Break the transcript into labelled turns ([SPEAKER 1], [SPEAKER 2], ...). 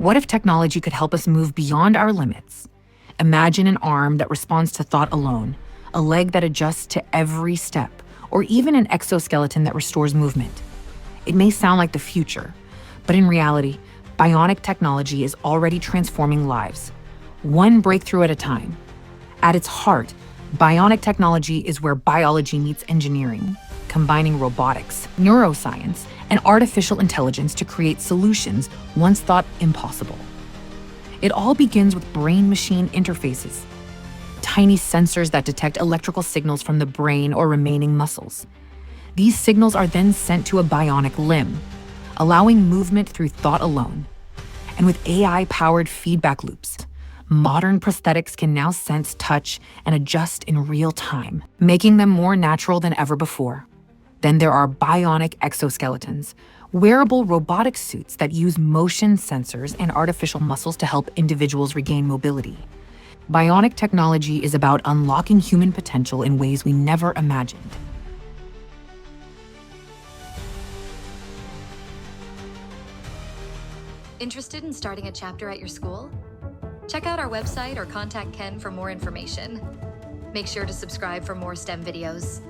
[SPEAKER 1] What if technology could help us move beyond our limits? Imagine an arm that responds to thought alone, a leg that adjusts to every step, or even an exoskeleton that restores movement. It may sound like the future, but in reality, bionic technology is already transforming lives, one breakthrough at a time. At its heart, bionic technology is where biology meets engineering, combining robotics, neuroscience, and artificial intelligence to create solutions once thought impossible. It all begins with brain-machine interfaces, tiny sensors that detect electrical signals from the brain or remaining muscles. These signals are then sent to a bionic limb, allowing movement through thought alone. And with AI-powered feedback loops, modern prosthetics can now sense touch and adjust in real time, making them more natural than ever before. Then there are bionic exoskeletons, wearable robotic suits that use motion sensors and artificial muscles to help individuals regain mobility. Bionic technology is about unlocking human potential in ways we never imagined.
[SPEAKER 2] Interested in starting a chapter at your school? Check out our website or contact Ken for more information. Make sure to subscribe for more STEM videos.